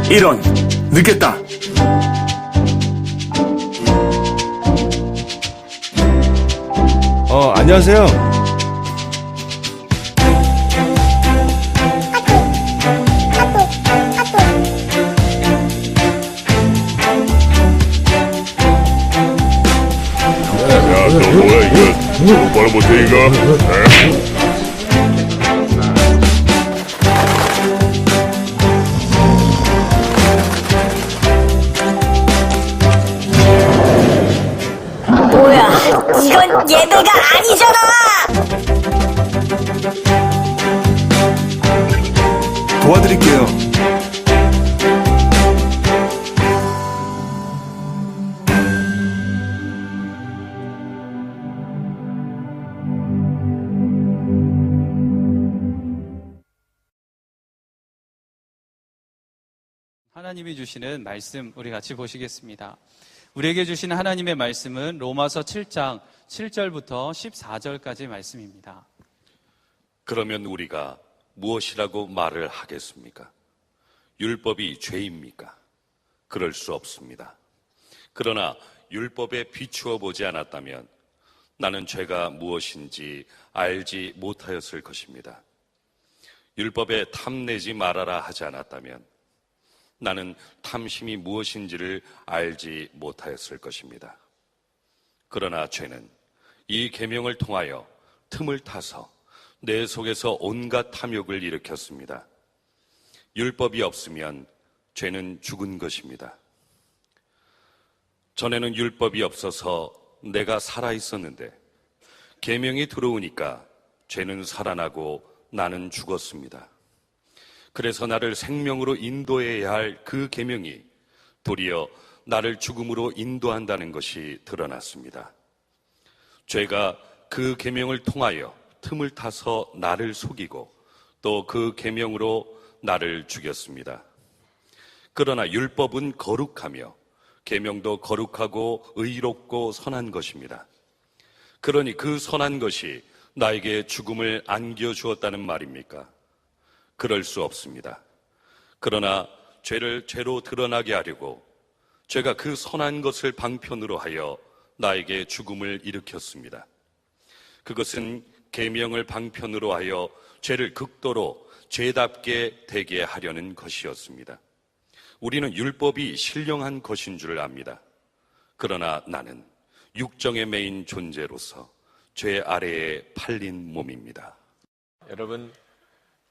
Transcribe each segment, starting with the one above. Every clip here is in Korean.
이런, 늦겠다. 안녕하세요. 야, 너 뭐야 이거? 똑바로 못해 이거? 에? 뭐야, 이건 예배가 아니잖아! 도와드릴게요. 하나님이 주시는 말씀 우리 같이 보시겠습니다. 우리에게 주시는 하나님의 말씀은 로마서 7장 7절부터 14절까지 말씀입니다. 그러면 우리가 무엇이라고 말을 하겠습니까? 율법이 죄입니까? 그럴 수 없습니다. 그러나 율법에 비추어 보지 않았다면 나는 죄가 무엇인지 알지 못하였을 것입니다. 율법에 탐내지 말아라 하지 않았다면 나는 탐심이 무엇인지를 알지 못하였을 것입니다. 그러나 죄는 이 계명을 통하여 틈을 타서 내 속에서 온갖 탐욕을 일으켰습니다. 율법이 없으면 죄는 죽은 것입니다. 전에는 율법이 없어서 내가 살아 있었는데 계명이 들어오니까 죄는 살아나고 나는 죽었습니다. 그래서 나를 생명으로 인도해야 할 그 계명이 도리어 나를 죽음으로 인도한다는 것이 드러났습니다. 죄가 그 계명을 통하여 틈을 타서 나를 속이고 또 그 계명으로 나를 죽였습니다. 그러나 율법은 거룩하며 계명도 거룩하고 의롭고 선한 것입니다. 그러니 그 선한 것이 나에게 죽음을 안겨주었다는 말입니까? 그럴 수 없습니다. 그러나 죄를 죄로 드러나게 하려고 죄가 그 선한 것을 방편으로 하여 나에게 죽음을 일으켰습니다. 그것은 계명을 방편으로 하여 죄를 극도로 죄답게 되게 하려는 것이었습니다. 우리는 율법이 신령한 것인 줄 압니다. 그러나 나는 육정에 매인 존재로서 죄 아래에 팔린 몸입니다. 여러분,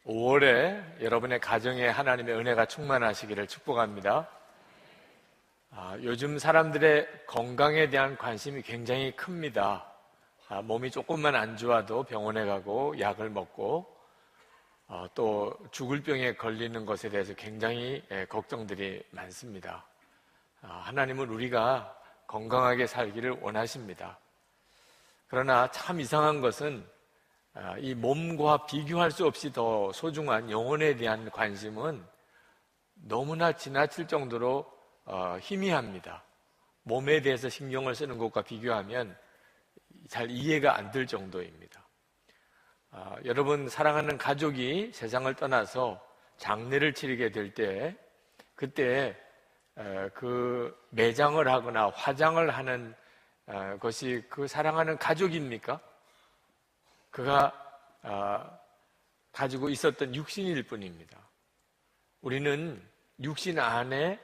5월에 여러분의 가정에 하나님의 은혜가 충만하시기를 축복합니다. 요즘 사람들의 건강에 대한 관심이 굉장히 큽니다. 몸이 조금만 안 좋아도 병원에 가고 약을 먹고 또 죽을 병에 걸리는 것에 대해서 굉장히 걱정들이 많습니다. 하나님은 우리가 건강하게 살기를 원하십니다. 그러나 참 이상한 것은 이 몸과 비교할 수 없이 더 소중한 영혼에 대한 관심은 너무나 지나칠 정도로 희미합니다. 몸에 대해서 신경을 쓰는 것과 비교하면 잘 이해가 안 될 정도입니다. 여러분, 사랑하는 가족이 세상을 떠나서 장례를 치르게 될 때 그때 그 매장을 하거나 화장을 하는 것이 그 사랑하는 가족입니까? 그가 가지고 있었던 육신일 뿐입니다. 우리는 육신 안에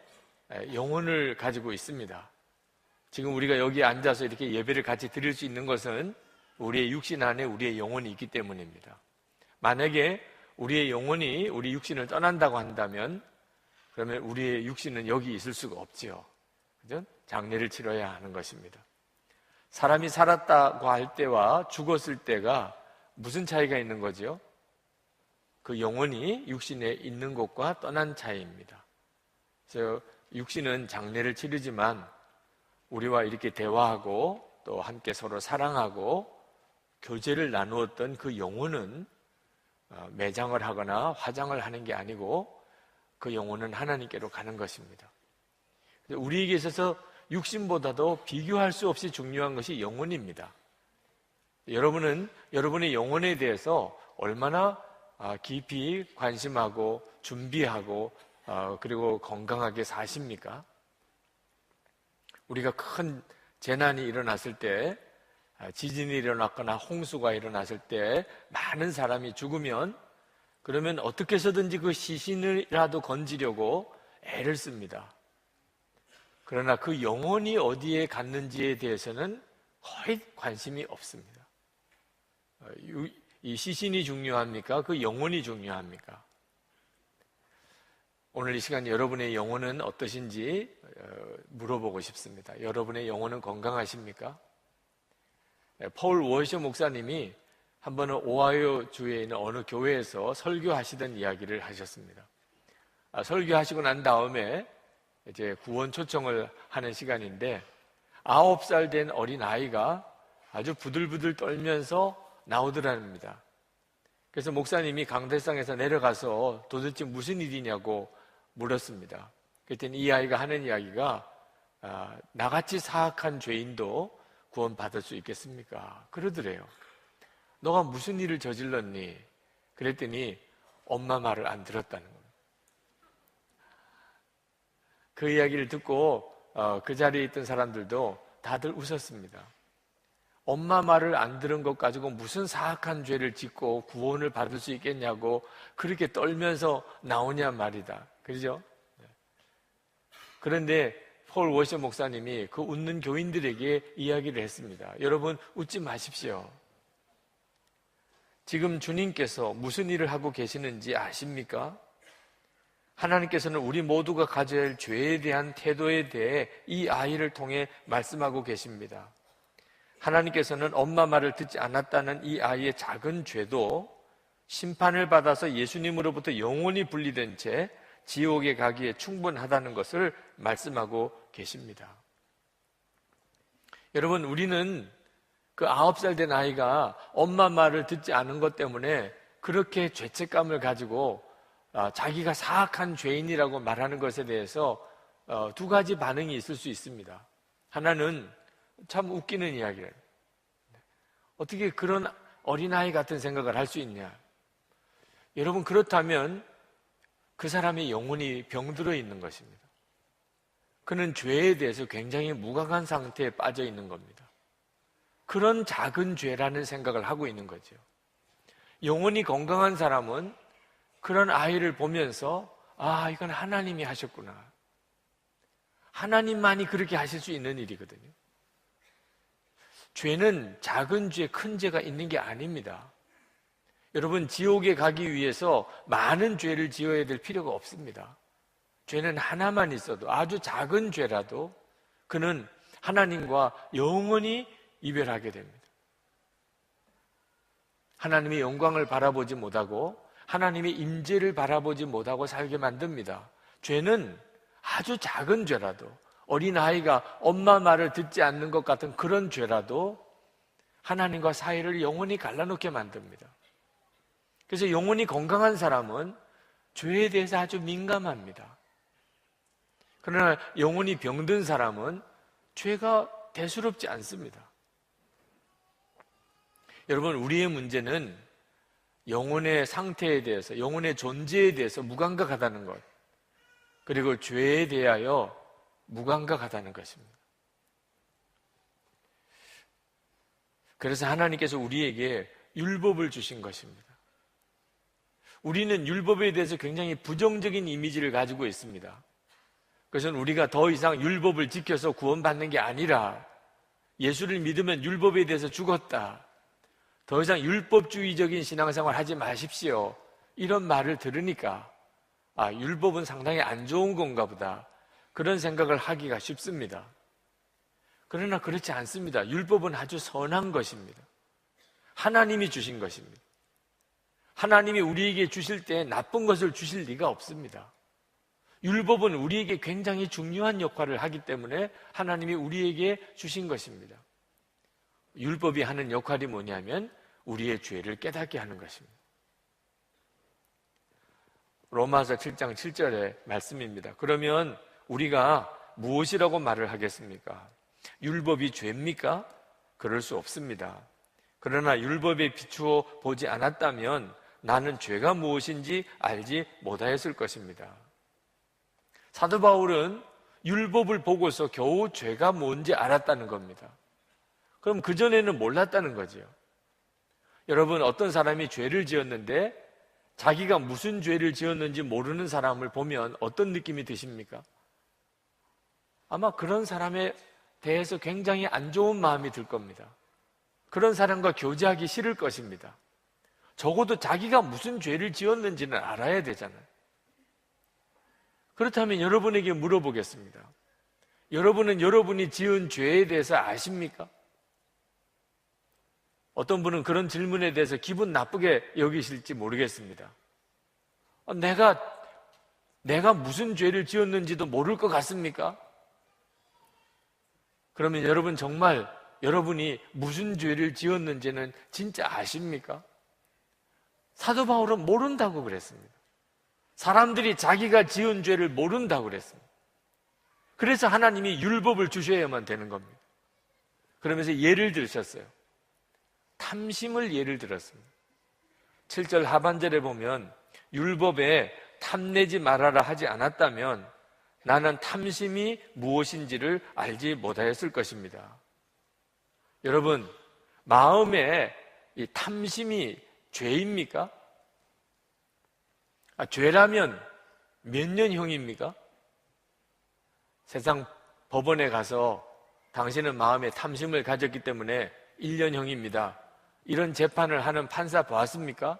영혼을 가지고 있습니다. 지금 우리가 여기 앉아서 이렇게 예배를 같이 드릴 수 있는 것은 우리의 육신 안에 우리의 영혼이 있기 때문입니다. 만약에 우리의 영혼이 우리 육신을 떠난다고 한다면 그러면 우리의 육신은 여기 있을 수가 없지요. 그죠? 장례를 치러야 하는 것입니다. 사람이 살았다고 할 때와 죽었을 때가 무슨 차이가 있는 거죠? 그 영혼이 육신에 있는 것과 떠난 차이입니다. 그래서 육신은 장례를 치르지만 우리와 이렇게 대화하고 또 함께 서로 사랑하고 교제를 나누었던 그 영혼은 매장을 하거나 화장을 하는 게 아니고 그 영혼은 하나님께로 가는 것입니다. 우리에게 있어서 육신보다도 비교할 수 없이 중요한 것이 영혼입니다. 여러분은 여러분의 영혼에 대해서 얼마나 깊이 관심하고 준비하고 그리고 건강하게 사십니까? 우리가 큰 재난이 일어났을 때, 지진이 일어났거나 홍수가 일어났을 때 많은 사람이 죽으면, 그러면 어떻게 해서든지 그 시신이라도 건지려고 애를 씁니다. 그러나 그 영혼이 어디에 갔는지에 대해서는 거의 관심이 없습니다. 이 시신이 중요합니까? 그 영혼이 중요합니까? 오늘 이 시간 여러분의 영혼은 어떠신지 물어보고 싶습니다. 여러분의 영혼은 건강하십니까? 폴 워셔 목사님이 한 번은 오하이오 주에 있는 어느 교회에서 설교하시던 이야기를 하셨습니다. 설교하시고 난 다음에 이제 구원 초청을 하는 시간인데 9살 된 어린 아이가 아주 부들부들 떨면서 나오더랍니다. 그래서 목사님이 강대상에서 내려가서 도대체 무슨 일이냐고 물었습니다. 그랬더니 이 아이가 하는 이야기가 나같이 사악한 죄인도 구원받을 수 있겠습니까? 그러더래요. 너가 무슨 일을 저질렀니? 그랬더니 엄마 말을 안 들었다는 겁니다. 그 이야기를 듣고 그 자리에 있던 사람들도 다들 웃었습니다. 엄마 말을 안 들은 것 가지고 무슨 사악한 죄를 짓고 구원을 받을 수 있겠냐고 그렇게 떨면서 나오냐 말이다. 그러죠? 그런데 폴 워셔 목사님이 그 웃는 교인들에게 이야기를 했습니다. 여러분 웃지 마십시오. 지금 주님께서 무슨 일을 하고 계시는지 아십니까? 하나님께서는 우리 모두가 가져야 할 죄에 대한 태도에 대해 이 아이를 통해 말씀하고 계십니다. 하나님께서는 엄마 말을 듣지 않았다는 이 아이의 작은 죄도 심판을 받아서 예수님으로부터 영원히 분리된 채 지옥에 가기에 충분하다는 것을 말씀하고 계십니다. 여러분, 우리는 그 9살 된 아이가 엄마 말을 듣지 않은 것 때문에 그렇게 죄책감을 가지고 자기가 사악한 죄인이라고 말하는 것에 대해서 두 가지 반응이 있을 수 있습니다. 하나는 참 웃기는 이야기예요. 어떻게 그런 어린아이 같은 생각을 할 수 있냐? 여러분, 그렇다면 그 사람의 영혼이 병들어 있는 것입니다. 그는 죄에 대해서 굉장히 무감한 상태에 빠져 있는 겁니다. 그런 작은 죄라는 생각을 하고 있는 거죠. 영혼이 건강한 사람은 그런 아이를 보면서 이건 하나님이 하셨구나. 하나님만이 그렇게 하실 수 있는 일이거든요. 죄는 작은 죄, 큰 죄가 있는 게 아닙니다. 여러분, 지옥에 가기 위해서 많은 죄를 지어야 될 필요가 없습니다. 죄는 하나만 있어도, 아주 작은 죄라도 그는 하나님과 영원히 이별하게 됩니다. 하나님의 영광을 바라보지 못하고 하나님의 임재를 바라보지 못하고 살게 만듭니다. 죄는 아주 작은 죄라도, 어린아이가 엄마 말을 듣지 않는 것 같은 그런 죄라도 하나님과 사이를 영원히 갈라놓게 만듭니다. 그래서 영혼이 건강한 사람은 죄에 대해서 아주 민감합니다. 그러나 영혼이 병든 사람은 죄가 대수롭지 않습니다. 여러분, 우리의 문제는 영혼의 상태에 대해서, 영혼의 존재에 대해서 무감각하다는 것, 그리고 죄에 대하여 무감각하다는 것입니다. 그래서 하나님께서 우리에게 율법을 주신 것입니다. 우리는 율법에 대해서 굉장히 부정적인 이미지를 가지고 있습니다. 그것은 우리가 더 이상 율법을 지켜서 구원받는 게 아니라 예수를 믿으면 율법에 대해서 죽었다. 더 이상 율법주의적인 신앙생활 하지 마십시오. 이런 말을 들으니까 율법은 상당히 안 좋은 건가 보다. 그런 생각을 하기가 쉽습니다. 그러나 그렇지 않습니다. 율법은 아주 선한 것입니다. 하나님이 주신 것입니다. 하나님이 우리에게 주실 때 나쁜 것을 주실 리가 없습니다. 율법은 우리에게 굉장히 중요한 역할을 하기 때문에 하나님이 우리에게 주신 것입니다. 율법이 하는 역할이 뭐냐면 우리의 죄를 깨닫게 하는 것입니다. 로마서 7장 7절의 말씀입니다. 그러면 우리가 무엇이라고 말을 하겠습니까? 율법이 죄입니까? 그럴 수 없습니다. 그러나 율법에 비추어 보지 않았다면 나는 죄가 무엇인지 알지 못하였을 것입니다. 사도 바울은 율법을 보고서 겨우 죄가 뭔지 알았다는 겁니다. 그럼 그전에는 몰랐다는 거죠. 여러분, 어떤 사람이 죄를 지었는데 자기가 무슨 죄를 지었는지 모르는 사람을 보면 어떤 느낌이 드십니까? 아마 그런 사람에 대해서 굉장히 안 좋은 마음이 들 겁니다. 그런 사람과 교제하기 싫을 것입니다. 적어도 자기가 무슨 죄를 지었는지는 알아야 되잖아요. 그렇다면 여러분에게 물어보겠습니다. 여러분은 여러분이 지은 죄에 대해서 아십니까? 어떤 분은 그런 질문에 대해서 기분 나쁘게 여기실지 모르겠습니다. 내가 무슨 죄를 지었는지도 모를 것 같습니까? 그러면 여러분 정말 여러분이 무슨 죄를 지었는지는 진짜 아십니까? 사도 바울은 모른다고 그랬습니다. 사람들이 자기가 지은 죄를 모른다고 그랬습니다. 그래서 하나님이 율법을 주셔야만 되는 겁니다. 그러면서 예를 들으셨어요. 탐심을 예를 들었습니다. 7절 하반절에 보면 율법에 탐내지 말아라 하지 않았다면 나는 탐심이 무엇인지를 알지 못하였을 것입니다. 여러분, 마음에 이 탐심이 죄입니까? 죄라면 몇 년형입니까? 세상 법원에 가서 당신은 마음에 탐심을 가졌기 때문에 1년형입니다. 이런 재판을 하는 판사 보았습니까?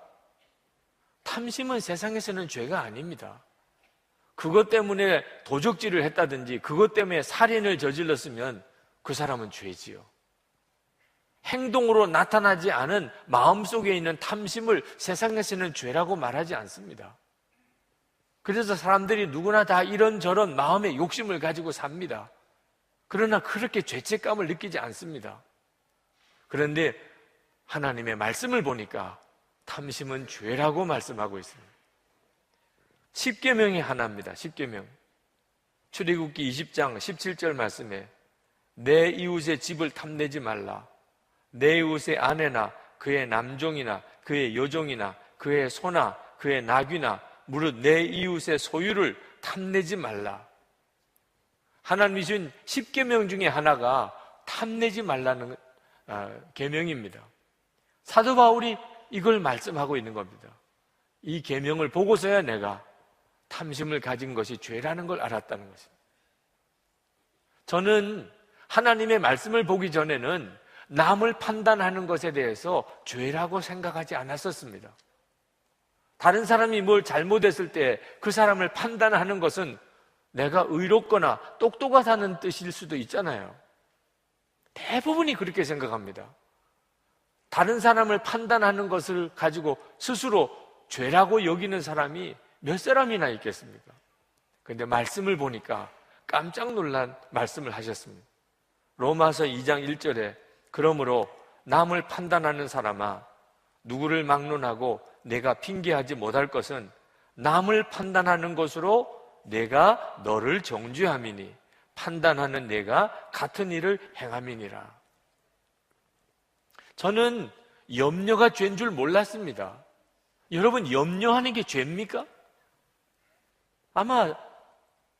탐심은 세상에서는 죄가 아닙니다. 그것 때문에 도적질을 했다든지 그것 때문에 살인을 저질렀으면 그 사람은 죄지요. 행동으로 나타나지 않은 마음속에 있는 탐심을 세상에서는 죄라고 말하지 않습니다. 그래서 사람들이 누구나 다 이런저런 마음의 욕심을 가지고 삽니다. 그러나 그렇게 죄책감을 느끼지 않습니다. 그런데 하나님의 말씀을 보니까 탐심은 죄라고 말씀하고 있습니다. 십계명이 하나입니다. 십계명. 출애굽기 20장 17절 말씀에 내 이웃의 집을 탐내지 말라. 내 이웃의 아내나 그의 남종이나 그의 여종이나 그의 소나 그의 나귀나 무릇 내 이웃의 소유를 탐내지 말라. 하나님이 주신 십계명 중에 하나가 탐내지 말라는 계명입니다. 사도 바울이 이걸 말씀하고 있는 겁니다. 이 계명을 보고서야 내가 탐심을 가진 것이 죄라는 걸 알았다는 것입니다. 저는 하나님의 말씀을 보기 전에는 남을 판단하는 것에 대해서 죄라고 생각하지 않았었습니다. 다른 사람이 뭘 잘못했을 때 그 사람을 판단하는 것은 내가 의롭거나 똑똑하다는 뜻일 수도 있잖아요. 대부분이 그렇게 생각합니다. 다른 사람을 판단하는 것을 가지고 스스로 죄라고 여기는 사람이 몇 사람이나 있겠습니까? 그런데 말씀을 보니까 깜짝 놀란 말씀을 하셨습니다. 로마서 2장 1절에 그러므로 남을 판단하는 사람아 누구를 막론하고 내가 핑계하지 못할 것은 남을 판단하는 것으로 내가 너를 정죄함이니 판단하는 내가 같은 일을 행함이니라. 저는 염려가 죄인 줄 몰랐습니다. 여러분, 염려하는 게 죄입니까? 아마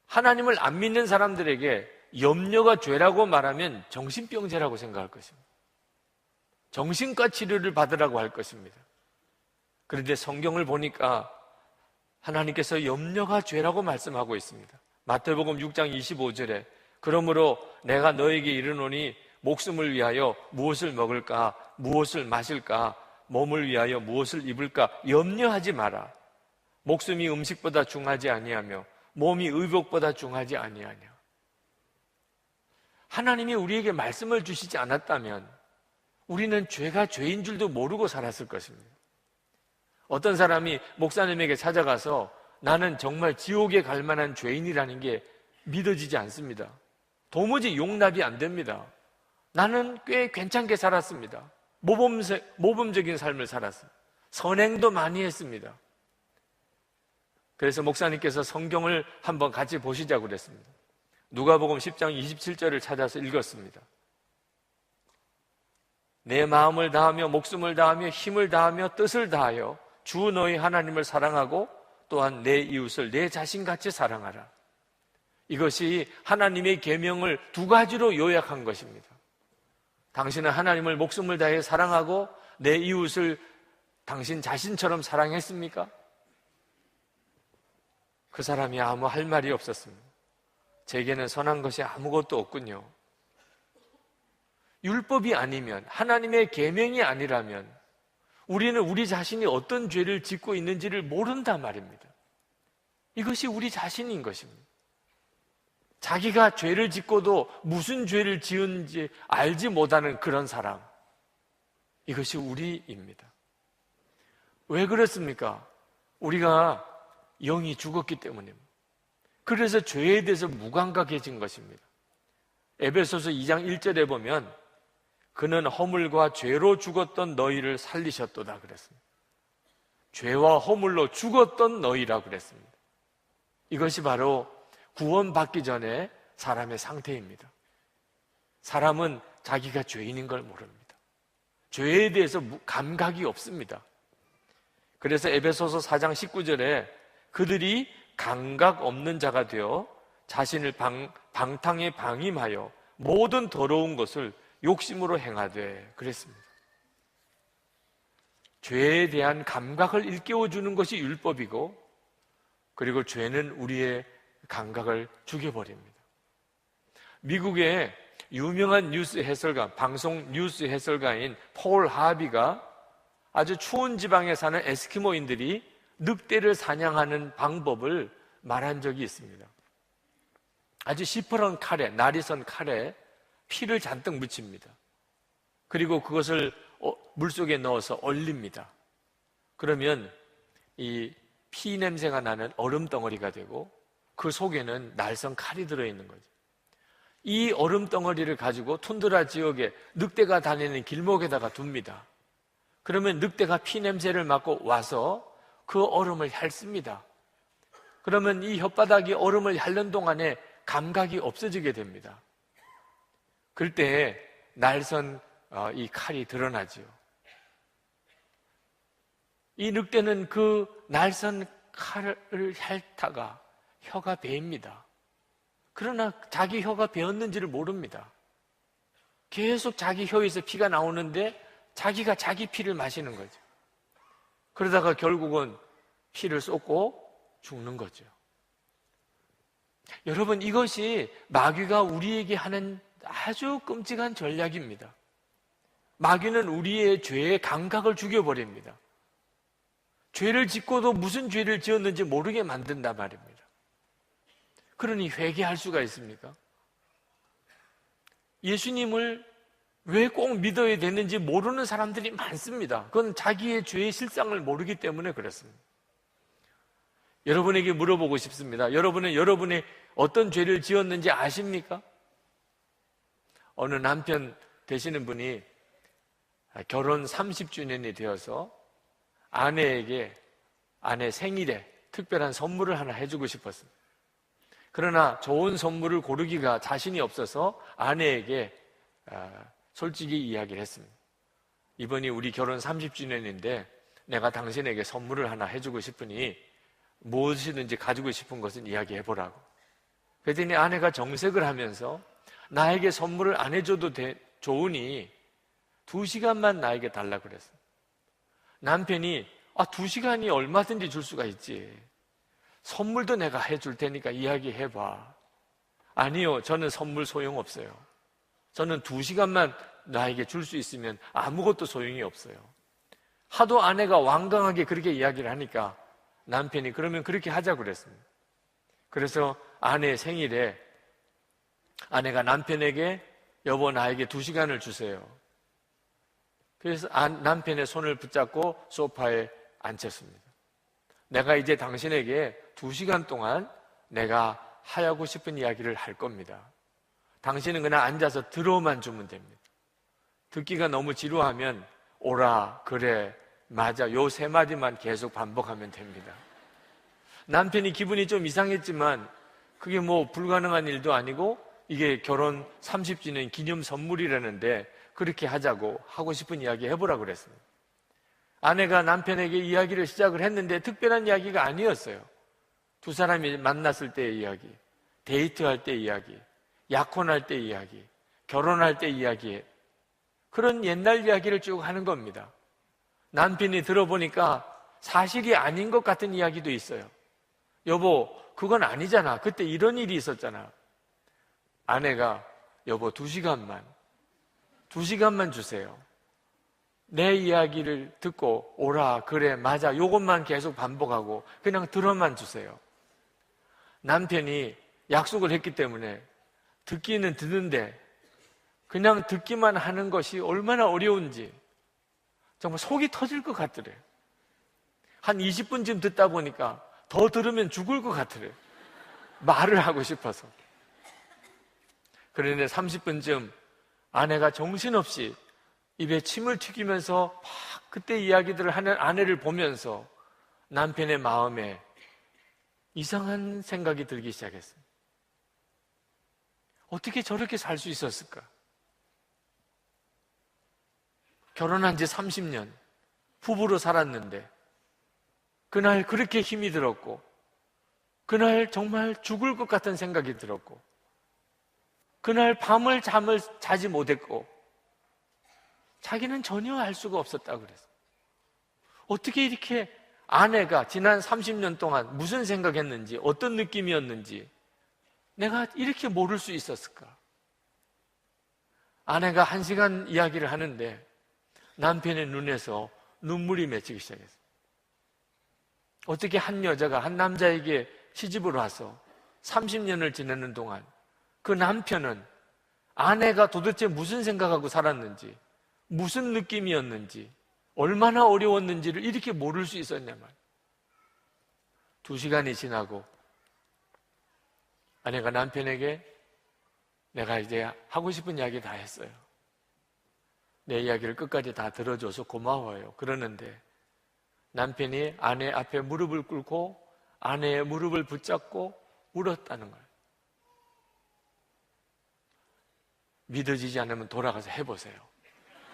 하나님을 안 믿는 사람들에게 염려가 죄라고 말하면 정신병자라고 생각할 것입니다. 정신과 치료를 받으라고 할 것입니다. 그런데 성경을 보니까 하나님께서 염려가 죄라고 말씀하고 있습니다. 마태복음 6장 25절에 그러므로 내가 너에게 이르노니 목숨을 위하여 무엇을 먹을까 무엇을 마실까 몸을 위하여 무엇을 입을까 염려하지 마라. 목숨이 음식보다 중하지 아니하며 몸이 의복보다 중하지 아니하냐. 하나님이 우리에게 말씀을 주시지 않았다면 우리는 죄가 죄인 줄도 모르고 살았을 것입니다. 어떤 사람이 목사님에게 찾아가서 나는 정말 지옥에 갈 만한 죄인이라는 게 믿어지지 않습니다. 도무지 용납이 안 됩니다. 나는 꽤 괜찮게 살았습니다. 모범적인 삶을 살았습니다. 선행도 많이 했습니다. 그래서 목사님께서 성경을 한번 같이 보시자고 그랬습니다. 누가복음 10장 27절을 찾아서 읽었습니다. 내 마음을 다하며 목숨을 다하며 힘을 다하며 뜻을 다하여 주 너희 하나님을 사랑하고 또한 내 이웃을 내 자신같이 사랑하라. 이것이 하나님의 계명을 두 가지로 요약한 것입니다. 당신은 하나님을 목숨을 다해 사랑하고 내 이웃을 당신 자신처럼 사랑했습니까? 그 사람이 아무 할 말이 없었습니다. 제게는 선한 것이 아무것도 없군요. 율법이 아니면, 하나님의 계명이 아니라면 우리는 우리 자신이 어떤 죄를 짓고 있는지를 모른단 말입니다. 이것이 우리 자신인 것입니다. 자기가 죄를 짓고도 무슨 죄를 지은지 알지 못하는 그런 사람, 이것이 우리입니다. 왜 그렇습니까? 우리가 영이 죽었기 때문입니다. 그래서 죄에 대해서 무감각해진 것입니다. 에베소서 2장 1절에 보면 그는 허물과 죄로 죽었던 너희를 살리셨도다 그랬습니다. 죄와 허물로 죽었던 너희라고 그랬습니다. 이것이 바로 구원받기 전에 사람의 상태입니다. 사람은 자기가 죄인인 걸 모릅니다. 죄에 대해서 감각이 없습니다. 그래서 에베소서 4장 19절에 그들이 감각 없는 자가 되어 자신을 방탕에 방임하여 모든 더러운 것을 욕심으로 행하되 그랬습니다. 죄에 대한 감각을 일깨워주는 것이 율법이고, 그리고 죄는 우리의 감각을 죽여버립니다. 미국의 유명한 뉴스 해설가, 방송 뉴스 해설가인 폴 하비가 아주 추운 지방에 사는 에스키모인들이 늑대를 사냥하는 방법을 말한 적이 있습니다. 아주 시퍼런 칼에, 날이 선 칼에 피를 잔뜩 묻힙니다. 그리고 그것을 물속에 넣어서 얼립니다. 그러면 이 피 냄새가 나는 얼음 덩어리가 되고 그 속에는 날선 칼이 들어있는 거죠. 이 얼음 덩어리를 가지고 툰드라 지역에 늑대가 다니는 길목에다가 둡니다. 그러면 늑대가 피 냄새를 맡고 와서 그 얼음을 핥습니다. 그러면 이 혓바닥이 얼음을 핥는 동안에 감각이 없어지게 됩니다. 그럴 때 날선 이 칼이 드러나지요. 이 늑대는 그 날선 칼을 핥다가 혀가 베입니다. 그러나 자기 혀가 베었는지를 모릅니다. 계속 자기 혀에서 피가 나오는데 자기가 자기 피를 마시는 거죠. 그러다가 결국은 피를 쏟고 죽는 거죠. 여러분, 이것이 마귀가 우리에게 하는 아주 끔찍한 전략입니다. 마귀는 우리의 죄의 감각을 죽여버립니다. 죄를 짓고도 무슨 죄를 지었는지 모르게 만든단 말입니다. 그러니 회개할 수가 있습니까? 예수님을 왜 꼭 믿어야 되는지 모르는 사람들이 많습니다. 그건 자기의 죄의 실상을 모르기 때문에 그렇습니다. 여러분에게 물어보고 싶습니다. 여러분은 여러분이 어떤 죄를 지었는지 아십니까? 어느 남편 되시는 분이 결혼 30주년이 되어서 아내에게 아내 생일에 특별한 선물을 하나 해주고 싶었습니다. 그러나 좋은 선물을 고르기가 자신이 없어서 아내에게 솔직히 이야기를 했습니다. 이번이 우리 결혼 30주년인데 내가 당신에게 선물을 하나 해주고 싶으니 무엇이든지 가지고 싶은 것은 이야기해보라고. 그랬더니 아내가 정색을 하면서 나에게 선물을 안 해줘도 좋으니 2시간만 나에게 달라 그랬어요. 남편이 2시간이 얼마든지 줄 수가 있지. 선물도 내가 해줄 테니까 이야기해봐. 아니요, 저는 선물 소용없어요. 저는 2시간만 나에게 줄 수 있으면 아무것도 소용이 없어요. 하도 아내가 완강하게 그렇게 이야기를 하니까 남편이 그러면 그렇게 하자고 그랬습니다. 그래서 아내의 생일에 아내가 남편에게 여보 나에게 2시간을 주세요. 그래서 남편의 손을 붙잡고 소파에 앉혔습니다. 내가 이제 당신에게 2시간 동안 내가 하고 싶은 이야기를 할 겁니다. 당신은 그냥 앉아서 들어만 주면 됩니다. 듣기가 너무 지루하면 오라, 그래, 맞아, 요 3마디만 계속 반복하면 됩니다. 남편이 기분이 좀 이상했지만 그게 뭐 불가능한 일도 아니고 이게 결혼 30주년 기념 선물이라는데 그렇게 하자고 하고 싶은 이야기 해보라고 그랬습니다. 아내가 남편에게 이야기를 시작을 했는데 특별한 이야기가 아니었어요. 두 사람이 만났을 때의 이야기, 데이트할 때 이야기, 약혼할 때 이야기, 결혼할 때 이야기, 그런 옛날 이야기를 쭉 하는 겁니다. 남편이 들어보니까 사실이 아닌 것 같은 이야기도 있어요. 여보, 그건 아니잖아. 그때 이런 일이 있었잖아. 아내가, 여보, 2시간만 주세요. 내 이야기를 듣고 오라, 그래, 맞아, 요것만 계속 반복하고 그냥 들어만 주세요. 남편이 약속을 했기 때문에 듣기는 듣는데 그냥 듣기만 하는 것이 얼마나 어려운지 정말 속이 터질 것 같더래요. 한 20분쯤 듣다 보니까 더 들으면 죽을 것 같더래요. 말을 하고 싶어서. 그런데 30분쯤 아내가 정신없이 입에 침을 튀기면서 막 그때 이야기들을 하는 아내를 보면서 남편의 마음에 이상한 생각이 들기 시작했습니다. 어떻게 저렇게 살 수 있었을까? 결혼한 지 30년, 부부로 살았는데 그날 그렇게 힘이 들었고 그날 정말 죽을 것 같은 생각이 들었고 그날 밤을 잠을 자지 못했고 자기는 전혀 알 수가 없었다고 그랬어요. 어떻게 이렇게 아내가 지난 30년 동안 무슨 생각했는지 어떤 느낌이었는지 내가 이렇게 모를 수 있었을까? 아내가 1시간 이야기를 하는데 남편의 눈에서 눈물이 맺히기 시작했어요. 어떻게 한 여자가 한 남자에게 시집을 와서 30년을 지내는 동안 그 남편은 아내가 도대체 무슨 생각하고 살았는지 무슨 느낌이었는지 얼마나 어려웠는지를 이렇게 모를 수 있었냐 말이에요. 2시간이 지나고 아내가 남편에게 내가 이제 하고 싶은 이야기 다 했어요. 내 이야기를 끝까지 다 들어줘서 고마워요. 그러는데 남편이 아내 앞에 무릎을 꿇고 아내의 무릎을 붙잡고 울었다는 거예요. 믿어지지 않으면 돌아가서 해보세요.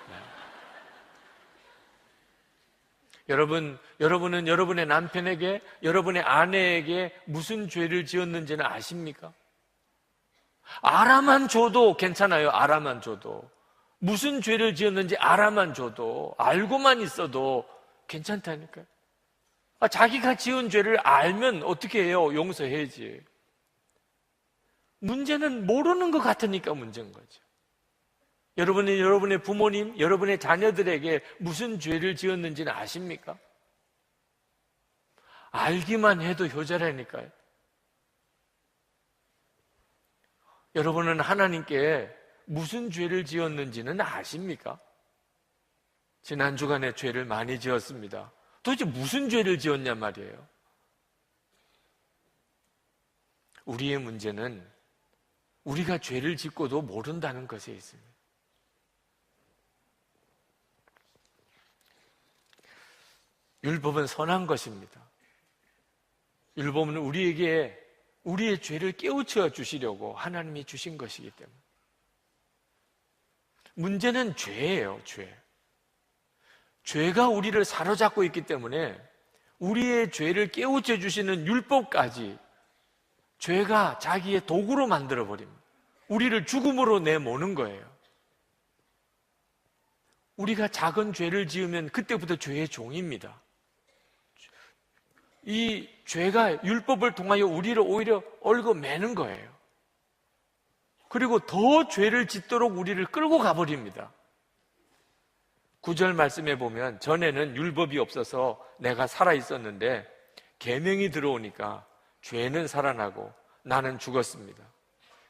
네. 여러분은 여러분의 남편에게, 여러분의 아내에게 무슨 죄를 지었는지는 아십니까? 알아만 줘도 괜찮아요. 알아만 줘도. 무슨 죄를 지었는지 알아만 줘도, 알고만 있어도 괜찮다니까요. 자기가 지은 죄를 알면 어떻게 해요? 용서해야지. 문제는 모르는 것 같으니까 문제인 거죠. 여러분이 여러분의 부모님, 여러분의 자녀들에게 무슨 죄를 지었는지는 아십니까? 알기만 해도 효자라니까요. 여러분은 하나님께 무슨 죄를 지었는지는 아십니까? 지난 주간에 죄를 많이 지었습니다. 도대체 무슨 죄를 지었냐 말이에요. 우리의 문제는 우리가 죄를 짓고도 모른다는 것에 있습니다. 율법은 선한 것입니다. 율법은 우리에게 우리의 죄를 깨우쳐 주시려고 하나님이 주신 것이기 때문에. 문제는 죄예요, 죄. 죄가 우리를 사로잡고 있기 때문에 우리의 죄를 깨우쳐 주시는 율법까지 죄가 자기의 도구로 만들어버립니다. 우리를 죽음으로 내모는 거예요. 우리가 작은 죄를 지으면 그때부터 죄의 종입니다. 이 죄가 율법을 통하여 우리를 오히려 얽어매는 거예요. 그리고 더 죄를 짓도록 우리를 끌고 가버립니다. 9절 말씀에 보면 전에는 율법이 없어서 내가 살아있었는데 계명이 들어오니까 죄는 살아나고 나는 죽었습니다.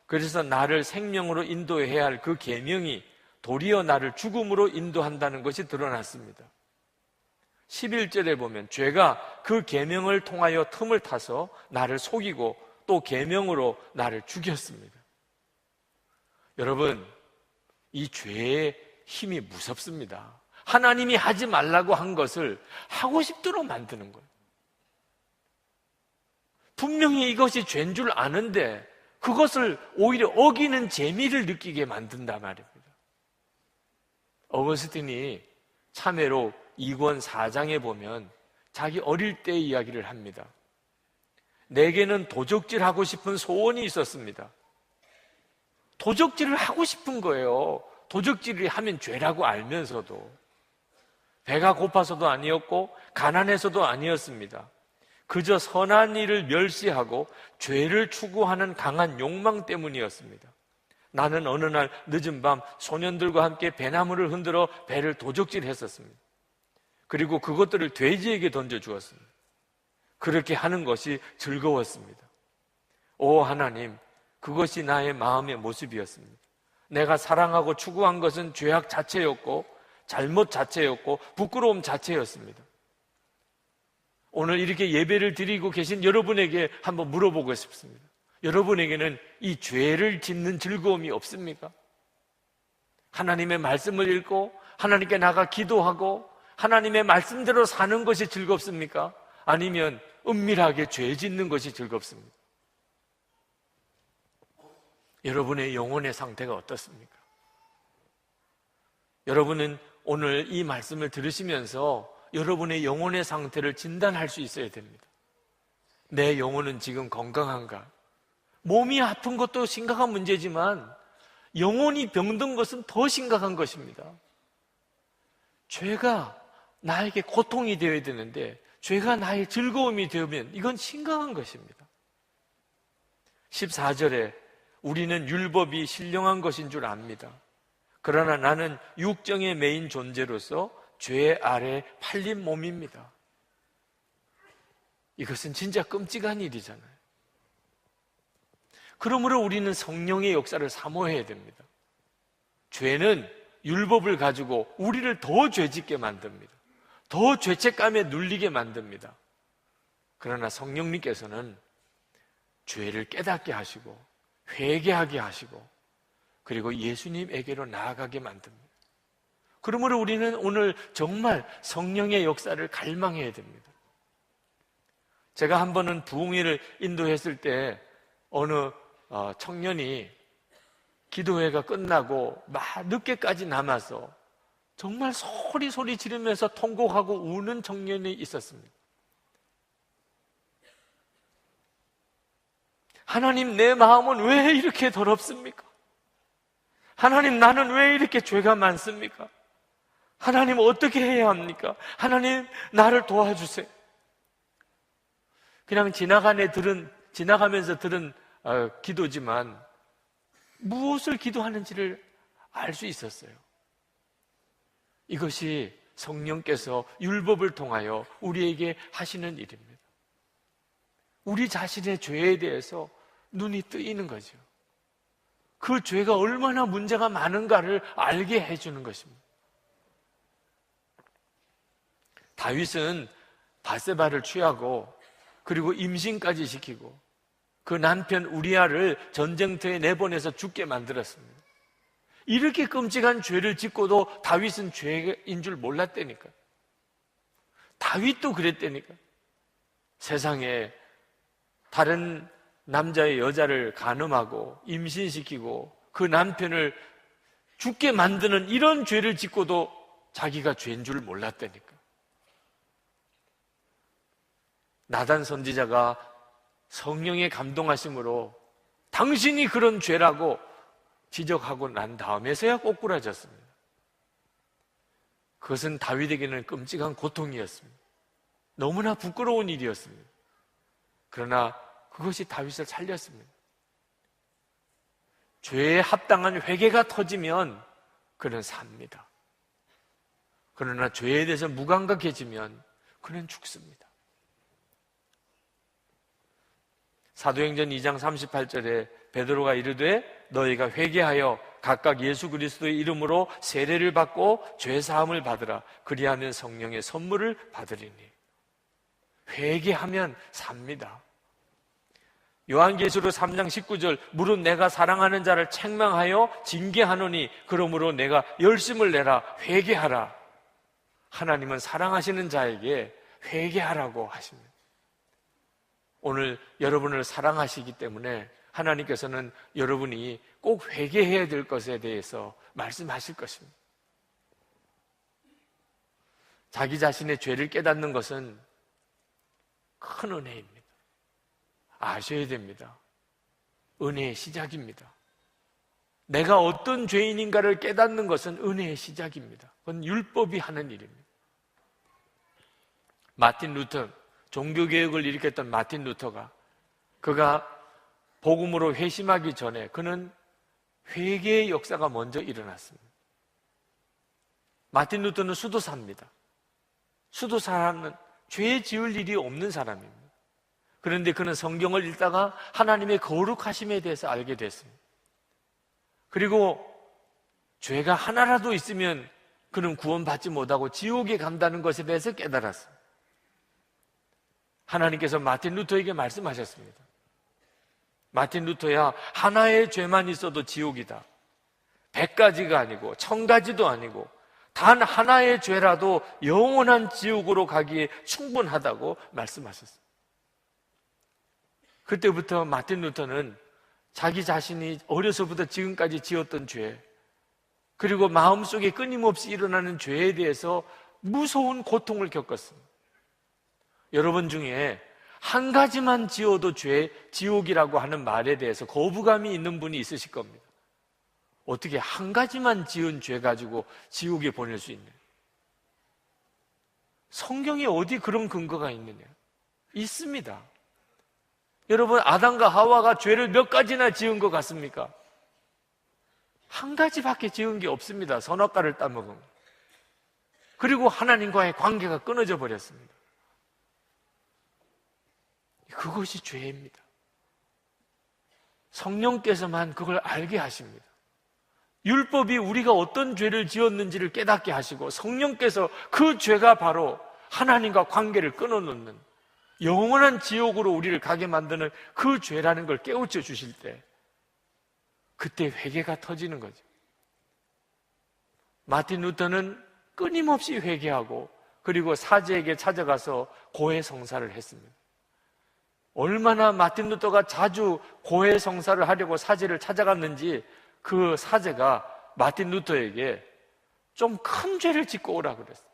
그래서 나를 생명으로 인도해야 할 그 계명이 도리어 나를 죽음으로 인도한다는 것이 드러났습니다. 11절에 보면 죄가 그 계명을 통하여 틈을 타서 나를 속이고 또 계명으로 나를 죽였습니다. 여러분, 이 죄의 힘이 무섭습니다. 하나님이 하지 말라고 한 것을 하고 싶도록 만드는 거예요. 분명히 이것이 죄인 줄 아는데 그것을 오히려 어기는 재미를 느끼게 만든단 말입니다. 어거스틴이 참회로 2권 4장에 보면 자기 어릴 때 이야기를 합니다. 내게는 도적질하고 싶은 소원이 있었습니다. 도적질을 하고 싶은 거예요. 도적질을 하면 죄라고 알면서도. 배가 고파서도 아니었고 가난해서도 아니었습니다. 그저 선한 일을 멸시하고 죄를 추구하는 강한 욕망 때문이었습니다. 나는 어느 날 늦은 밤 소년들과 함께 배나무를 흔들어 배를 도적질했었습니다. 그리고 그것들을 돼지에게 던져주었습니다. 그렇게 하는 것이 즐거웠습니다. 오 하나님, 그것이 나의 마음의 모습이었습니다. 내가 사랑하고 추구한 것은 죄악 자체였고 잘못 자체였고 부끄러움 자체였습니다. 오늘 이렇게 예배를 드리고 계신 여러분에게 한번 물어보고 싶습니다. 여러분에게는 이 죄를 짓는 즐거움이 없습니까? 하나님의 말씀을 읽고 하나님께 나가 기도하고 하나님의 말씀대로 사는 것이 즐겁습니까? 아니면 은밀하게 죄 짓는 것이 즐겁습니까? 여러분의 영혼의 상태가 어떻습니까? 여러분은 오늘 이 말씀을 들으시면서 여러분의 영혼의 상태를 진단할 수 있어야 됩니다. 내 영혼은 지금 건강한가? 몸이 아픈 것도 심각한 문제지만 영혼이 병든 것은 더 심각한 것입니다. 죄가 나에게 고통이 되어야 되는데 죄가 나의 즐거움이 되면 이건 심각한 것입니다. 14절에 우리는 율법이 신령한 것인 줄 압니다. 그러나 나는 육정에 매인 존재로서 죄 아래 팔린 몸입니다. 이것은 진짜 끔찍한 일이잖아요. 그러므로 우리는 성령의 역사를 사모해야 됩니다. 죄는 율법을 가지고 우리를 더 죄짓게 만듭니다. 더 죄책감에 눌리게 만듭니다. 그러나 성령님께서는 죄를 깨닫게 하시고 회개하게 하시고 그리고 예수님에게로 나아가게 만듭니다. 그러므로 우리는 오늘 정말 성령의 역사를 갈망해야 됩니다. 제가 한 번은 부흥회를 인도했을 때 어느 청년이 기도회가 끝나고 막 늦게까지 남아서 정말 소리 지르면서 통곡하고 우는 청년이 있었습니다. 하나님, 내 마음은 왜 이렇게 더럽습니까? 하나님, 나는 왜 이렇게 죄가 많습니까? 하나님, 어떻게 해야 합니까? 하나님, 나를 도와주세요. 그냥 지나가면서 들은 기도지만 무엇을 기도하는지를 알 수 있었어요. 이것이 성령께서 율법을 통하여 우리에게 하시는 일입니다. 우리 자신의 죄에 대해서 눈이 뜨이는 거죠. 그 죄가 얼마나 문제가 많은가를 알게 해주는 것입니다. 다윗은 바세바를 취하고 그리고 임신까지 시키고 그 남편 우리아를 전쟁터에 내보내서 죽게 만들었습니다. 이렇게 끔찍한 죄를 짓고도 다윗은 죄인 줄 몰랐다니까. 다윗도 그랬다니까. 세상에 다른 남자의 여자를 간음하고 임신시키고 그 남편을 죽게 만드는 이런 죄를 짓고도 자기가 죄인 줄 몰랐다니까. 나단 선지자가 성령의 감동하심으로 당신이 그런 죄라고 지적하고 난 다음에서야 꼬꾸라졌습니다. 그것은 다윗에게는 끔찍한 고통이었습니다. 너무나 부끄러운 일이었습니다. 그러나 그것이 다윗을 살렸습니다. 죄에 합당한 회개가 터지면 그는 삽니다. 그러나 죄에 대해서 무감각해지면 그는 죽습니다. 사도행전 2장 38절에 베드로가 이르되 너희가 회개하여 각각 예수 그리스도의 이름으로 세례를 받고 죄 사함을 받으라. 그리하면 성령의 선물을 받으리니. 회개하면 삽니다. 요한계시록 3장 19절 무릇 내가 사랑하는 자를 책망하여 징계하노니 그러므로 내가 열심을 내라. 회개하라. 하나님은 사랑하시는 자에게 회개하라고 하십니다. 오늘 여러분을 사랑하시기 때문에 하나님께서는 여러분이 꼭 회개해야 될 것에 대해서 말씀하실 것입니다. 자기 자신의 죄를 깨닫는 것은 큰 은혜입니다. 아셔야 됩니다. 은혜의 시작입니다. 내가 어떤 죄인인가를 깨닫는 것은 은혜의 시작입니다. 그건 율법이 하는 일입니다. 마틴 루터, 종교개혁을 일으켰던 마틴 루터가 그가 복음으로 회심하기 전에 그는 회개의 역사가 먼저 일어났습니다. 마틴 루터는 수도사입니다. 수도사는 죄 지을 일이 없는 사람입니다. 그런데 그는 성경을 읽다가 하나님의 거룩하심에 대해서 알게 됐습니다. 그리고 죄가 하나라도 있으면 그는 구원받지 못하고 지옥에 간다는 것에 대해서 깨달았습니다. 하나님께서 마틴 루터에게 말씀하셨습니다. 마틴 루터야, 하나의 죄만 있어도 지옥이다. 100가지가 아니고 1000가지도 아니고 단 하나의 죄라도 영원한 지옥으로 가기에 충분하다고 말씀하셨습니다. 그때부터 마틴 루터는 자기 자신이 어려서부터 지금까지 지었던 죄, 그리고 마음속에 끊임없이 일어나는 죄에 대해서 무서운 고통을 겪었습니다. 여러분 중에 한 가지만 지어도 죄, 지옥이라고 하는 말에 대해서 거부감이 있는 분이 있으실 겁니다. 어떻게 한 가지만 지은 죄 가지고 지옥에 보낼 수 있냐? 성경에 어디 그런 근거가 있느냐? 있습니다. 여러분, 아담과 하와가 죄를 몇 가지나 지은 것 같습니까? 한 가지밖에 지은 게 없습니다. 선악과를 따먹은. 그리고 하나님과의 관계가 끊어져 버렸습니다. 그것이 죄입니다. 성령께서만 그걸 알게 하십니다. 율법이 우리가 어떤 죄를 지었는지를 깨닫게 하시고 성령께서 그 죄가 바로 하나님과 관계를 끊어놓는 영원한 지옥으로 우리를 가게 만드는 그 죄라는 걸 깨우쳐 주실 때 그때 회개가 터지는 거죠. 마틴 루터는 끊임없이 회개하고 그리고 사제에게 찾아가서 고해성사를 했습니다. 얼마나 마틴 루터가 자주 고해성사를 하려고 사제를 찾아갔는지 그 사제가 마틴 루터에게 좀 큰 죄를 짓고 오라 그랬어요.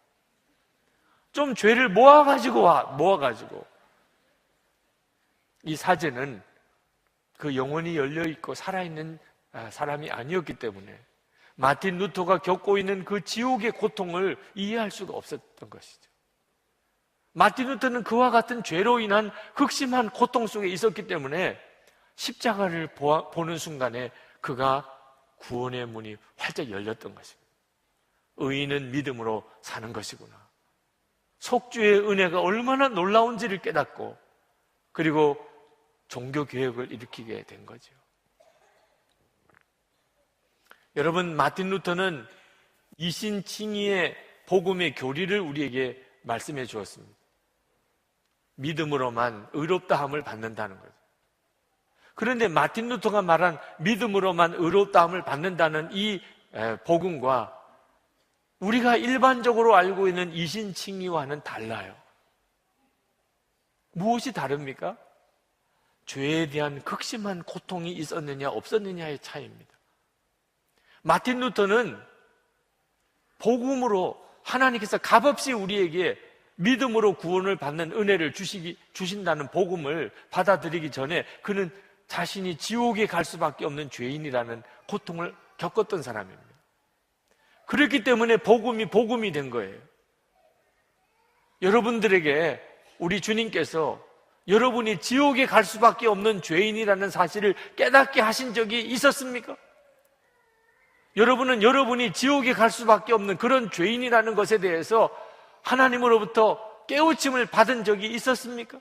좀 죄를 모아가지고 와, 모아가지고. 이 사제는 그 영혼이 열려있고 살아있는 사람이 아니었기 때문에 마틴 루터가 겪고 있는 그 지옥의 고통을 이해할 수가 없었던 것이죠. 마틴 루터는 그와 같은 죄로 인한 극심한 고통 속에 있었기 때문에 십자가를 보는 순간에 그가 구원의 문이 활짝 열렸던 것입니다. 의인은 믿음으로 사는 것이구나. 속주의 은혜가 얼마나 놀라운지를 깨닫고 그리고 종교개혁을 일으키게 된 거죠. 여러분, 마틴 루터는 이신칭의의 복음의 교리를 우리에게 말씀해 주었습니다. 믿음으로만 의롭다함을 받는다는 거죠. 그런데 마틴 루터가 말한 믿음으로만 의롭다함을 받는다는 이 복음과 우리가 일반적으로 알고 있는 이신칭의와는 달라요. 무엇이 다릅니까? 죄에 대한 극심한 고통이 있었느냐 없었느냐의 차이입니다. 마틴 루터는 복음으로 하나님께서 값없이 우리에게 믿음으로 구원을 받는 은혜를 주신다는 복음을 받아들이기 전에 그는 자신이 지옥에 갈 수밖에 없는 죄인이라는 고통을 겪었던 사람입니다. 그렇기 때문에 복음이 된 거예요. 여러분들에게 우리 주님께서 여러분이 지옥에 갈 수밖에 없는 죄인이라는 사실을 깨닫게 하신 적이 있었습니까? 여러분은 여러분이 지옥에 갈 수밖에 없는 그런 죄인이라는 것에 대해서 하나님으로부터 깨우침을 받은 적이 있었습니까?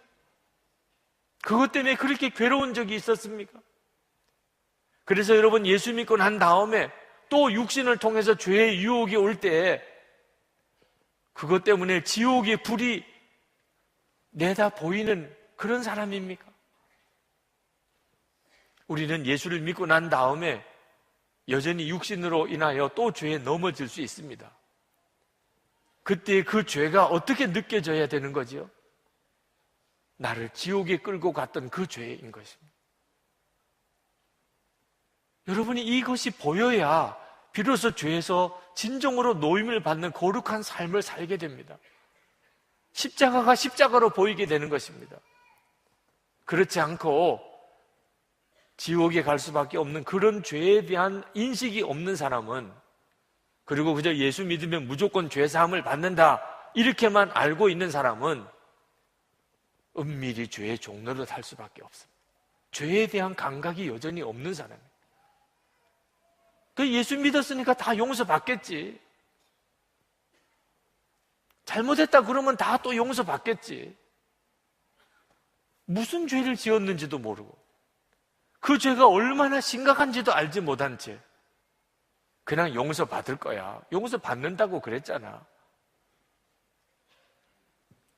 그것 때문에 그렇게 괴로운 적이 있었습니까? 그래서 여러분 예수 믿고 난 다음에 또 육신을 통해서 죄의 유혹이 올 때 그것 때문에 지옥의 불이 내다 보이는 그런 사람입니까? 우리는 예수를 믿고 난 다음에 여전히 육신으로 인하여 또 죄에 넘어질 수 있습니다. 그때 그 죄가 어떻게 느껴져야 되는 거죠? 나를 지옥에 끌고 갔던 그 죄인 것입니다. 여러분이 이것이 보여야 비로소 죄에서 진정으로 노임을 받는 거룩한 삶을 살게 됩니다. 십자가가 십자가로 보이게 되는 것입니다. 그렇지 않고 지옥에 갈 수밖에 없는 그런 죄에 대한 인식이 없는 사람은, 그리고 그저 예수 믿으면 무조건 죄사함을 받는다 이렇게만 알고 있는 사람은 은밀히 죄의 종로로 살 수밖에 없습니다. 죄에 대한 감각이 여전히 없는 사람이에요. 그 예수 믿었으니까 다 용서받겠지. 잘못했다 그러면 다 또 용서받겠지. 무슨 죄를 지었는지도 모르고 그 죄가 얼마나 심각한지도 알지 못한 채 그냥 용서받을 거야, 용서받는다고 그랬잖아.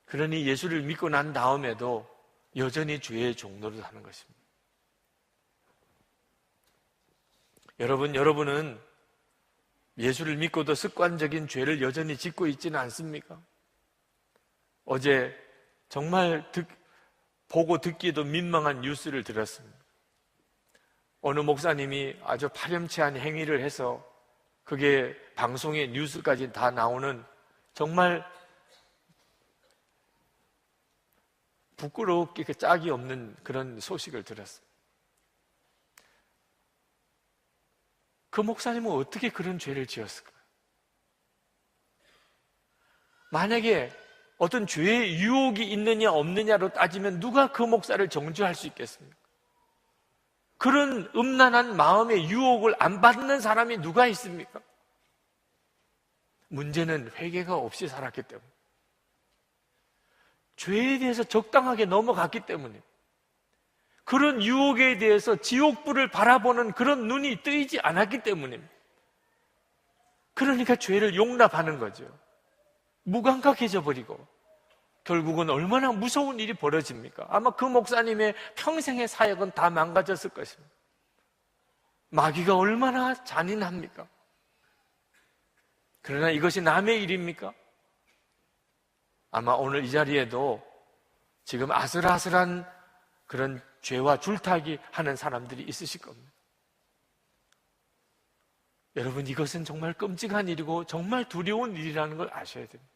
그러니 예수를 믿고 난 다음에도 여전히 죄의 종로를 하는 것입니다. 여러분은 예수를 믿고도 습관적인 죄를 여전히 짓고 있지는 않습니까? 어제 정말 보고 듣기도 민망한 뉴스를 들었습니다. 어느 목사님이 아주 파렴치한 행위를 해서 그게 방송에 뉴스까지 다 나오는 정말 부끄럽게 짝이 없는 그런 소식을 들었습니다. 그 목사님은 어떻게 그런 죄를 지었을까요? 만약에 어떤 죄의 유혹이 있느냐 없느냐로 따지면 누가 그 목사를 정죄할 수 있겠습니까? 그런 음란한 마음의 유혹을 안 받는 사람이 누가 있습니까? 문제는 회개가 없이 살았기 때문에, 죄에 대해서 적당하게 넘어갔기 때문에, 그런 유혹에 대해서 지옥불을 바라보는 그런 눈이 뜨이지 않았기 때문입니다. 그러니까 죄를 용납하는 거죠. 무감각해져 버리고 결국은 얼마나 무서운 일이 벌어집니까? 아마 그 목사님의 평생의 사역은 다 망가졌을 것입니다. 마귀가 얼마나 잔인합니까? 그러나 이것이 남의 일입니까? 아마 오늘 이 자리에도 지금 아슬아슬한 그런 죄와 줄타기 하는 사람들이 있으실 겁니다. 여러분, 이것은 정말 끔찍한 일이고 정말 두려운 일이라는 걸 아셔야 됩니다.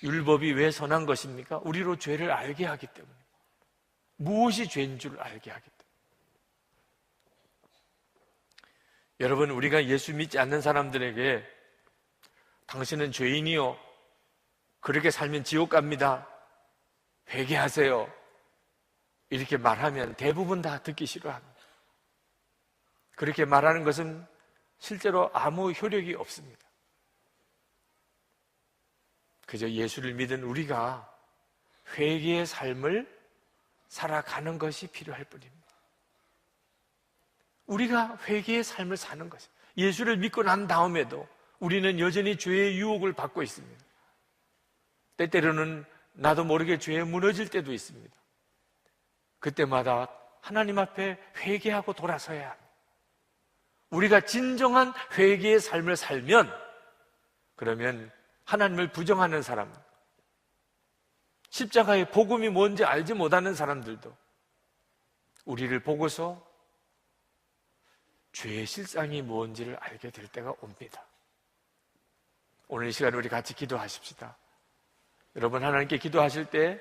율법이 왜 선한 것입니까? 우리로 죄를 알게 하기 때문에, 무엇이 죄인 줄 알게 하기 때문에. 여러분, 우리가 예수 믿지 않는 사람들에게 당신은 죄인이요, 그렇게 살면 지옥 갑니다, 회개하세요, 이렇게 말하면 대부분 다 듣기 싫어합니다. 그렇게 말하는 것은 실제로 아무 효력이 없습니다. 그저 예수를 믿은 우리가 회개의 삶을 살아가는 것이 필요할 뿐입니다. 우리가 회개의 삶을 사는 것입니다. 예수를 믿고 난 다음에도 우리는 여전히 죄의 유혹을 받고 있습니다. 때때로는 나도 모르게 죄에 무너질 때도 있습니다. 그때마다 하나님 앞에 회개하고 돌아서야 합니다. 우리가 진정한 회개의 삶을 살면, 그러면 하나님을 부정하는 사람, 십자가의 복음이 뭔지 알지 못하는 사람들도 우리를 보고서 죄의 실상이 뭔지를 알게 될 때가 옵니다. 오늘 이 시간에 우리 같이 기도하십시다. 여러분, 하나님께 기도하실 때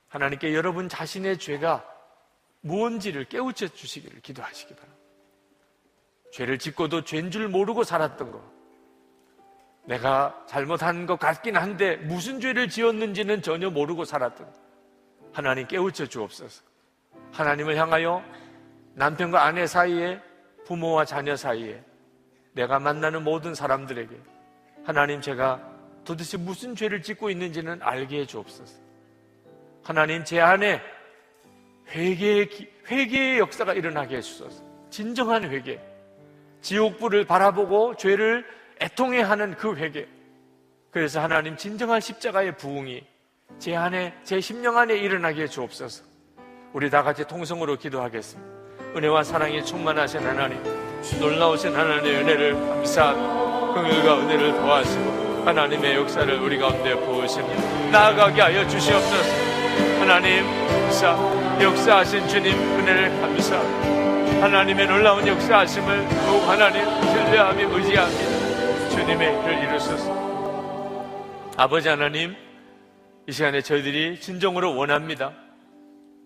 하나님께 여러분 자신의 죄가 무엇인지를 깨우쳐 주시기를 기도하시기 바랍니다. 죄를 짓고도 죄인 줄 모르고 살았던 것, 내가 잘못한 것 같긴 한데 무슨 죄를 지었는지는 전혀 모르고 살았던 것, 하나님 깨우쳐 주옵소서. 하나님을 향하여 남편과 아내 사이에, 부모와 자녀 사이에, 내가 만나는 모든 사람들에게 하나님, 제가 도대체 무슨 죄를 짓고 있는지는 알게 해 주옵소서. 하나님, 제 안에 회개의 역사가 일어나게 해주소서. 진정한 회개, 지옥불을 바라보고 죄를 애통해하는 그 회개. 그래서 하나님, 진정한 십자가의 부흥이 제 안에, 제 심령 안에 일어나게 해 주옵소서. 우리 다 같이 통성으로 기도하겠습니다. 은혜와 사랑이 충만하신 하나님, 놀라우신 하나님의 은혜를 감사하며 긍휼과 은혜를 더하시고 하나님의 역사를 우리 가운데 부으시며 나아가게 하여 주시옵소서. 하나님, 역사하신 주님 은혜를 감사합니다. 하나님의 놀라운 역사하심을 더욱 하나님 신뢰하며 의지합니다. 주님의 일을 이루소서. 아버지 하나님, 이 시간에 저희들이 진정으로 원합니다.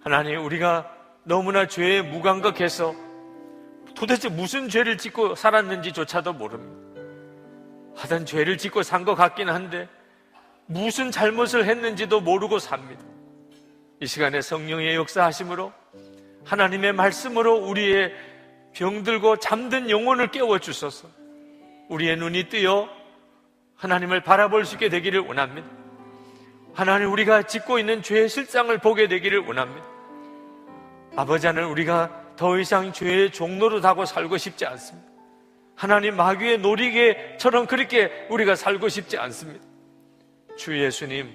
하나님, 우리가 너무나 죄에 무감각해서 도대체 무슨 죄를 짓고 살았는지조차도 모릅니다. 하여튼 죄를 짓고 산 것 같긴 한데 무슨 잘못을 했는지도 모르고 삽니다. 이 시간에 성령의 역사하심으로 하나님의 말씀으로 우리의 병들고 잠든 영혼을 깨워주소서. 우리의 눈이 뜨여 하나님을 바라볼 수 있게 되기를 원합니다. 하나님, 우리가 짓고 있는 죄의 실상을 보게 되기를 원합니다. 아버지 하나님, 우리가 더 이상 죄의 종로로 하고 살고 싶지 않습니다. 하나님, 마귀의 놀이개처럼 그렇게 우리가 살고 싶지 않습니다. 주 예수님,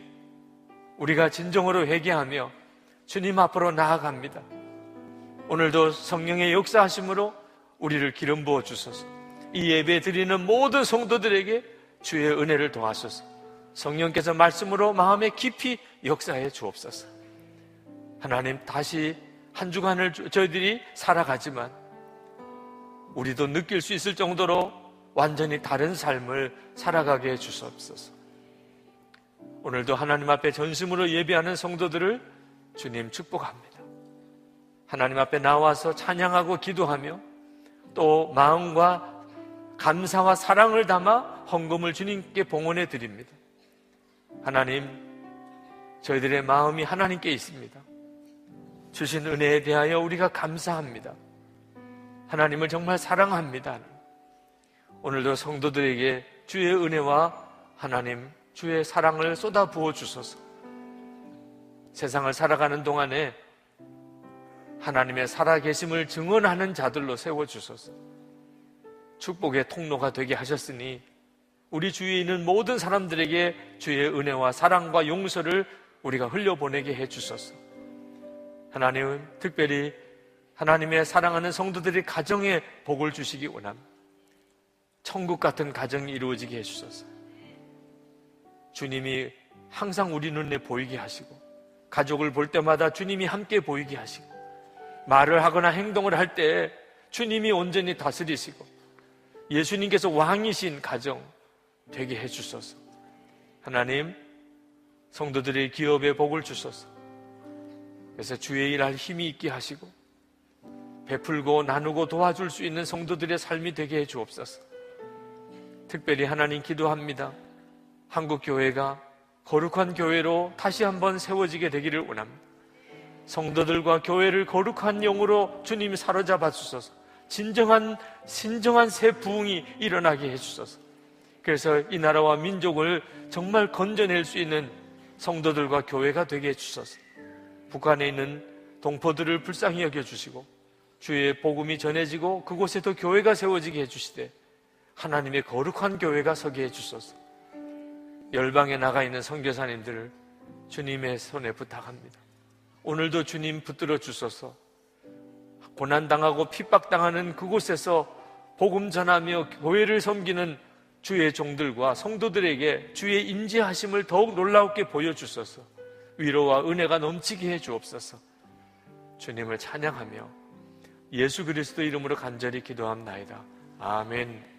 우리가 진정으로 회개하며 주님 앞으로 나아갑니다. 오늘도 성령의 역사하심으로 우리를 기름 부어 주소서. 이 예배 드리는 모든 성도들에게 주의 은혜를 도하소서. 성령께서 말씀으로 마음에 깊이 역사해 주옵소서. 하나님, 다시 한 주간을 저희들이 살아가지만 우리도 느낄 수 있을 정도로 완전히 다른 삶을 살아가게 해 주옵소서. 오늘도 하나님 앞에 전심으로 예배하는 성도들을 주님 축복합니다. 하나님 앞에 나와서 찬양하고 기도하며 또 마음과 감사와 사랑을 담아 헌금을 주님께 봉헌해 드립니다. 하나님, 저희들의 마음이 하나님께 있습니다. 주신 은혜에 대하여 우리가 감사합니다. 하나님을 정말 사랑합니다. 오늘도 성도들에게 주의 은혜와 하나님 주의 사랑을 쏟아 부어 주소서. 세상을 살아가는 동안에 하나님의 살아계심을 증언하는 자들로 세워주소서. 축복의 통로가 되게 하셨으니 우리 주위에 있는 모든 사람들에게 주의 은혜와 사랑과 용서를 우리가 흘려보내게 해주소서. 하나님, 특별히 하나님의 사랑하는 성도들이 가정에 복을 주시기 원합니다. 천국 같은 가정이 이루어지게 해주소서. 주님이 항상 우리 눈에 보이게 하시고 가족을 볼 때마다 주님이 함께 보이게 하시고 말을 하거나 행동을 할 때 주님이 온전히 다스리시고 예수님께서 왕이신 가정 되게 해주소서. 하나님, 성도들의 기업에 복을 주소서. 그래서 주의 일할 힘이 있게 하시고 베풀고 나누고 도와줄 수 있는 성도들의 삶이 되게 해 주옵소서. 특별히 하나님 기도합니다. 한국교회가 거룩한 교회로 다시 한번 세워지게 되기를 원합니다. 성도들과 교회를 거룩한 영으로 주님이 사로잡아 주소서. 진정한 새 부흥이 일어나게 해주소서. 그래서 이 나라와 민족을 정말 건져낼 수 있는 성도들과 교회가 되게 해주소서. 북한에 있는 동포들을 불쌍히 여겨주시고 주의 복음이 전해지고 그곳에도 교회가 세워지게 해주시되 하나님의 거룩한 교회가 서게 해주소서. 열방에 나가 있는 선교사님들을 주님의 손에 부탁합니다. 오늘도 주님 붙들어 주소서. 고난당하고 핍박당하는 그곳에서 복음 전하며 교회를 섬기는 주의 종들과 성도들에게 주의 인지하심을 더욱 놀랍게 보여주소서. 위로와 은혜가 넘치게 해 주옵소서. 주님을 찬양하며 예수 그리스도 이름으로 간절히 기도합나이다. 아멘.